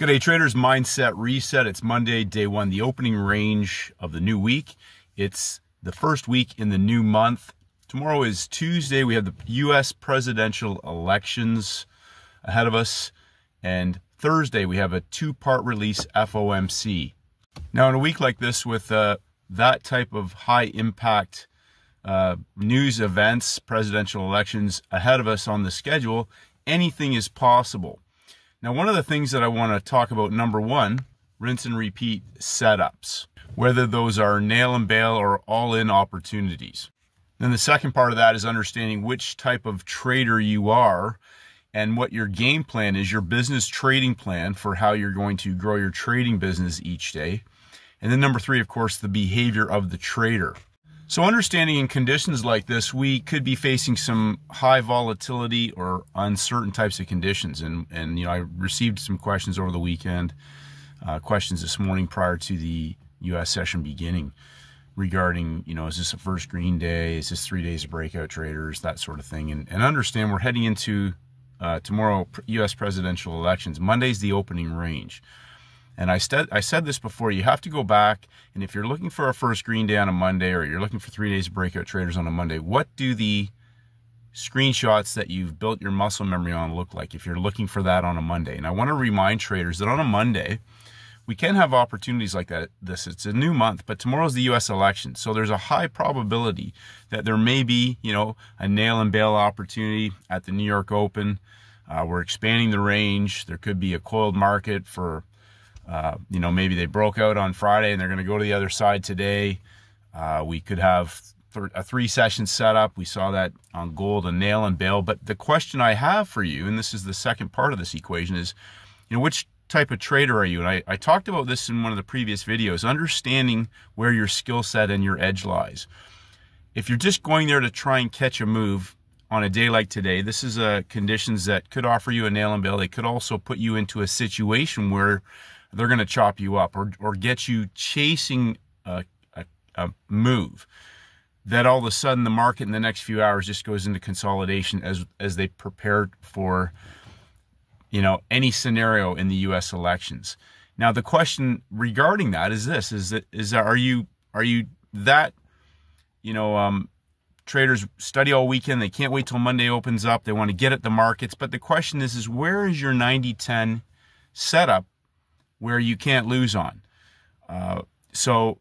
Good day, traders. Mindset reset. It's Monday, day one, the opening range of the new week. It's the first week in the new month. Tomorrow is Tuesday. We have the U.S. presidential elections ahead of us. And Thursday, we have a two-part release FOMC. Now, in a week like this with that type of high-impact news events, presidential elections ahead of us on the schedule, anything is possible. Now, one of the things that I want to talk about, number one, rinse and repeat setups, whether those are nail and bail or all-in opportunities. Then the second part of that is understanding which type of trader you are and what your game plan is, your business trading plan for how you're going to grow your trading business each day. And then number three, of course, the behavior of the trader. So understanding in conditions like this, we could be facing some high volatility or uncertain types of conditions. And you know, I received some questions over the weekend, questions this morning prior to the U.S. session beginning regarding, you know, is this a first green day? Is this 3 days of breakout traders? That sort of thing. And understand we're heading into tomorrow, U.S. presidential elections. Monday's the opening range. And I said this before, you have to go back, and if you're looking for a first green day on a Monday, or you're looking for 3 days of breakout traders on a Monday, what do the screenshots that you've built your muscle memory on look like if you're looking for that on a Monday? And I want to remind traders that on a Monday, we can have opportunities like that. It's a new month, but tomorrow's the U.S. election. So there's a high probability that there may be, you know, a nail and bail opportunity at the New York Open. We're expanding the range. There could be a coiled market for you know, maybe they broke out on Friday and they're going to go to the other side today. We could have a 3-session setup. We saw that on gold, a nail and bail. But the question I have for you, and this is the second part of this equation, is, you know, which type of trader are you? And I talked about this in one of the previous videos, understanding where your skill set and your edge lies. If you're just going there to try and catch a move on a day like today, this is conditions that could offer you a nail and bail. They could also put you into a situation where they're going to chop you up or get you chasing a move that all of a sudden the market in the next few hours just goes into consolidation as they prepare for, you know, any scenario in the U.S. elections. Now, the question regarding that is this: are you that, you know, traders study all weekend, they can't wait till Monday opens up, they want to get at the markets, but the question is where is your 90-10 setup where you can't lose on? So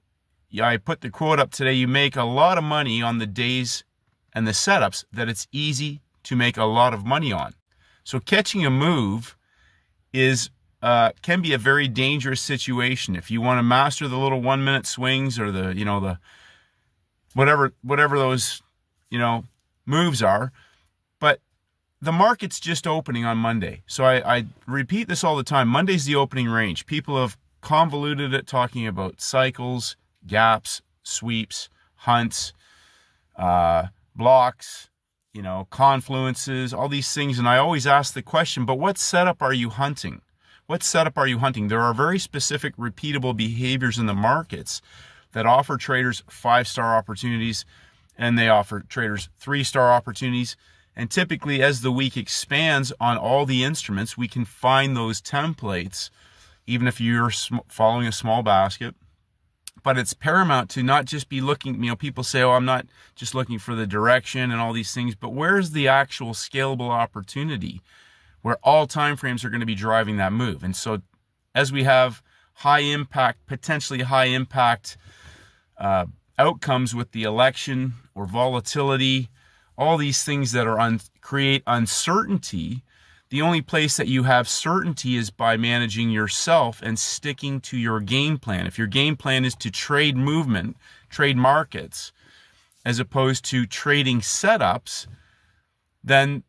yeah, I put the quote up today: you make a lot of money on the days and the setups that it's easy to make a lot of money on. So catching a move is can be a very dangerous situation if you want to master the little 1-minute swings or the, you know, the whatever those, you know, moves are. But the market's just opening on Monday. So I repeat this all the time. Monday's the opening range. People have convoluted it, talking about cycles, gaps, sweeps, hunts, blocks, you know, confluences, all these things. And I always ask the question, but what setup are you hunting? What setup are you hunting? There are very specific repeatable behaviors in the markets that offer traders 5-star opportunities, and they offer traders 3-star opportunities. And typically, as the week expands on all the instruments, we can find those templates, even if you're following a small basket. But it's paramount to not just be looking, you know, people say, oh, I'm not just looking for the direction and all these things, but where's the actual scalable opportunity where all time frames are going to be driving that move? And so as we have high impact, potentially high impact outcomes with the election or volatility, all these things that are create uncertainty, the only place that you have certainty is by managing yourself and sticking to your game plan. If your game plan is to trade movement, trade markets, as opposed to trading setups, then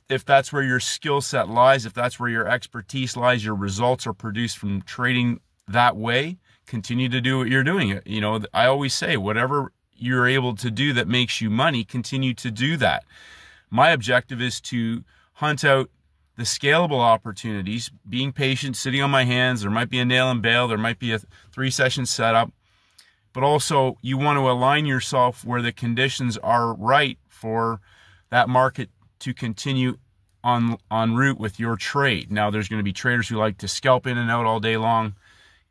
if that's where your skill set lies, if that's where your expertise lies, your results are produced from trading that way, continue to do what you're doing. You know, I always say, whatever you're able to do that makes you money, continue to do that. My objective is to hunt out the scalable opportunities, being patient, sitting on my hands. There might be a nail and bail, there might be a 3-session setup, but also you want to align yourself where the conditions are right for that market to continue en route with your trade. Now, there's going to be traders who like to scalp in and out all day long.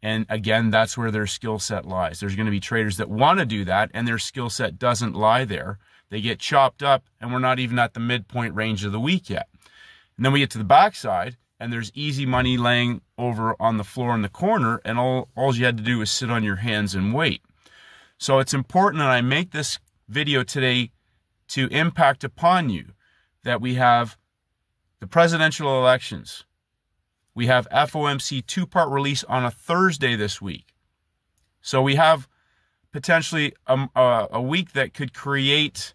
And again, that's where their skill set lies. There's going to be traders that want to do that, and their skill set doesn't lie there. They get chopped up, and we're not even at the midpoint range of the week yet. And then we get to the backside, and there's easy money laying over on the floor in the corner, and all you had to do was sit on your hands and wait. So it's important that I make this video today to impact upon you that we have the presidential elections. We have FOMC two-part release on a Thursday this week. So we have potentially a week that could create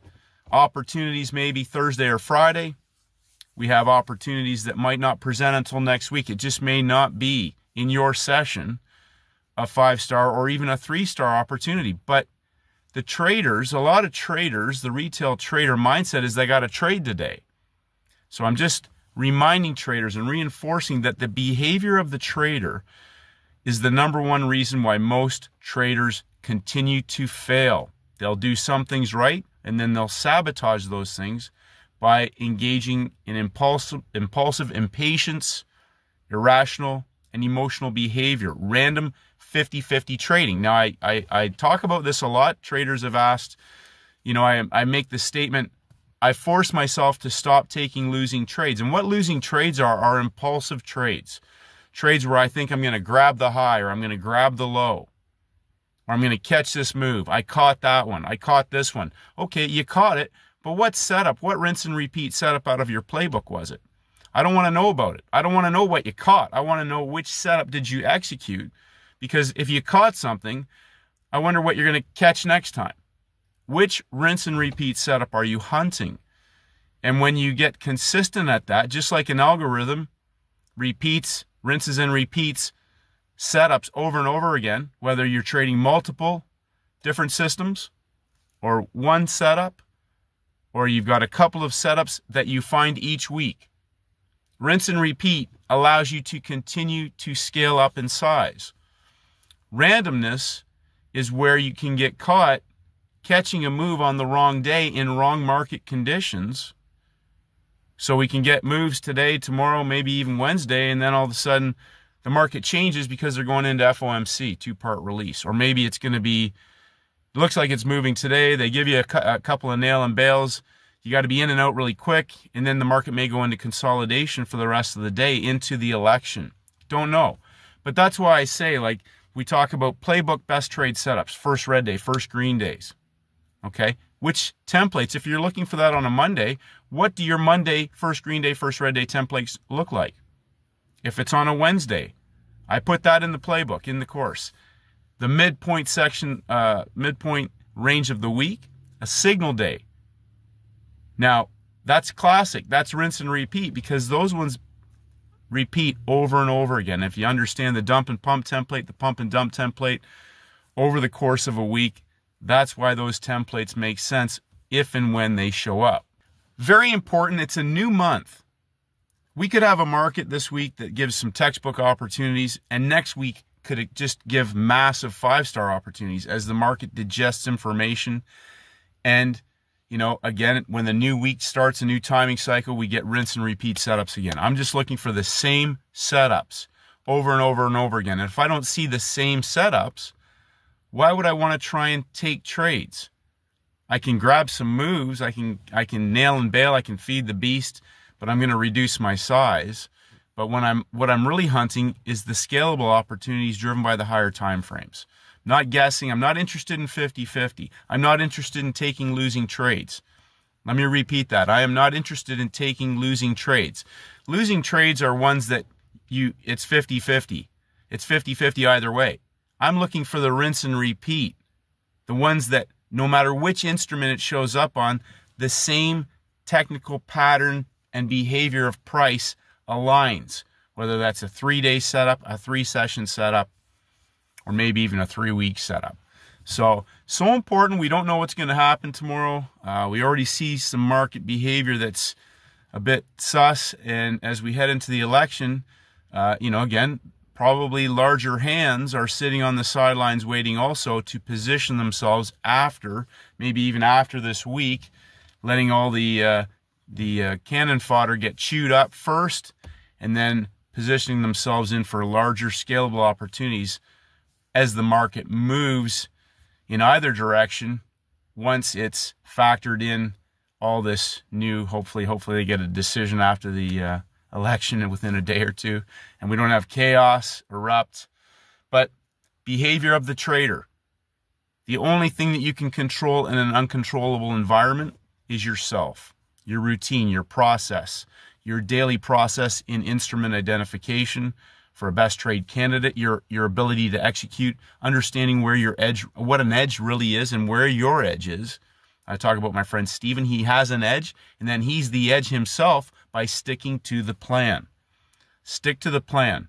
opportunities maybe Thursday or Friday. We have opportunities that might not present until next week. It just may not be in your session a 5-star or even a 3-star opportunity. But the traders, a lot of traders, the retail trader mindset is they got to trade today. So I'm just reminding traders and reinforcing that the behavior of the trader is the #1 reason why most traders continue to fail. They'll do some things right, and then they'll sabotage those things by engaging in impulsive impatience, irrational, and emotional behavior, random 50-50 trading. Now, I talk about this a lot. Traders have asked, you know, I make the statement, I force myself to stop taking losing trades. And what losing trades are impulsive trades. Trades where I think I'm going to grab the high, or I'm going to grab the low, or I'm going to catch this move. I caught that one. I caught this one. Okay, you caught it, but what setup, what rinse and repeat setup out of your playbook was it? I don't want to know about it. I don't want to know what you caught. I want to know which setup did you execute, because if you caught something, I wonder what you're going to catch next time. Which rinse and repeat setup are you hunting? And when you get consistent at that, just like an algorithm repeats, rinses and repeats setups over and over again, whether you're trading multiple different systems or one setup, or you've got a couple of setups that you find each week, rinse and repeat allows you to continue to scale up in size. Randomness is where you can get caught catching a move on the wrong day in wrong market conditions. So we can get moves today, tomorrow, maybe even Wednesday, and then all of a sudden the market changes because they're going into FOMC, two-part release. Or maybe it's going to be, it looks like it's moving today. They give you a couple of nail and bails. You got to be in and out really quick, and then the market may go into consolidation for the rest of the day into the election. Don't know. But that's why I say, like, we talk about playbook best trade setups, first red day, first green days. Okay, which templates, if you're looking for that on a Monday, what do your Monday, first green day, first red day templates look like? If it's on a Wednesday, I put that in the playbook, in the course. The midpoint section, midpoint range of the week, a signal day. Now, that's classic. That's rinse and repeat, because those ones repeat over and over again. If you understand the dump and pump template, the pump and dump template over the course of a week, that's why those templates make sense if and when they show up. Very important, it's a new month. We could have a market this week that gives some textbook opportunities, and next week could just give massive 5-star opportunities as the market digests information. And, you know, again, when the new week starts, a new timing cycle, we get rinse and repeat setups again. I'm just looking for the same setups over and over and over again. And if I don't see the same setups, why would I want to try and take trades? I can grab some moves, I can nail and bail, I can feed the beast, but I'm going to reduce my size. But what I'm really hunting is the scalable opportunities driven by the higher time frames. Not guessing. I'm not interested in 50-50. I'm not interested in taking losing trades. Let me repeat that. I am not interested in taking losing trades. Losing trades are ones that it's 50-50. It's 50-50 either way. I'm looking for the rinse and repeat. The ones that no matter which instrument it shows up on, the same technical pattern and behavior of price aligns. Whether that's a 3-day setup, a 3-session setup, or maybe even a 3-week setup. So important. We don't know what's going to happen tomorrow. We already see some market behavior that's a bit sus. And as we head into the election, you know, again, probably larger hands are sitting on the sidelines waiting also to position themselves after, maybe even after this week, letting all the the cannon fodder get chewed up first, and then positioning themselves in for larger scalable opportunities as the market moves in either direction once it's factored in all this new, hopefully they get a decision after the election and within a day or two, and we don't have chaos erupt. But behavior of the trader. The only thing that you can control in an uncontrollable environment is yourself, your routine, your process, your daily process in instrument identification for a best trade candidate, your ability to execute, understanding where your edge, what an edge really is and where your edge is. I talk about my friend Steven. He has an edge, and then he's the edge himself by sticking to the plan. Stick to the plan.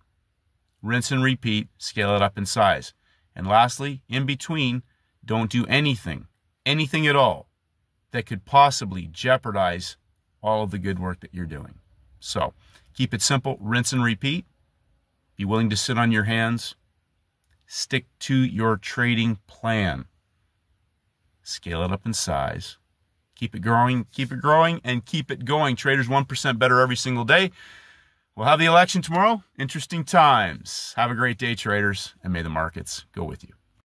Rinse and repeat, scale it up in size. And lastly, in between, don't do anything at all that could possibly jeopardize all of the good work that you're doing. So keep it simple, rinse and repeat. Be willing to sit on your hands. Stick to your trading plan. Scale it up in size. Keep it growing, and keep it going. Traders 1% better every single day. We'll have the election tomorrow. Interesting times. Have a great day, traders, and may the markets go with you.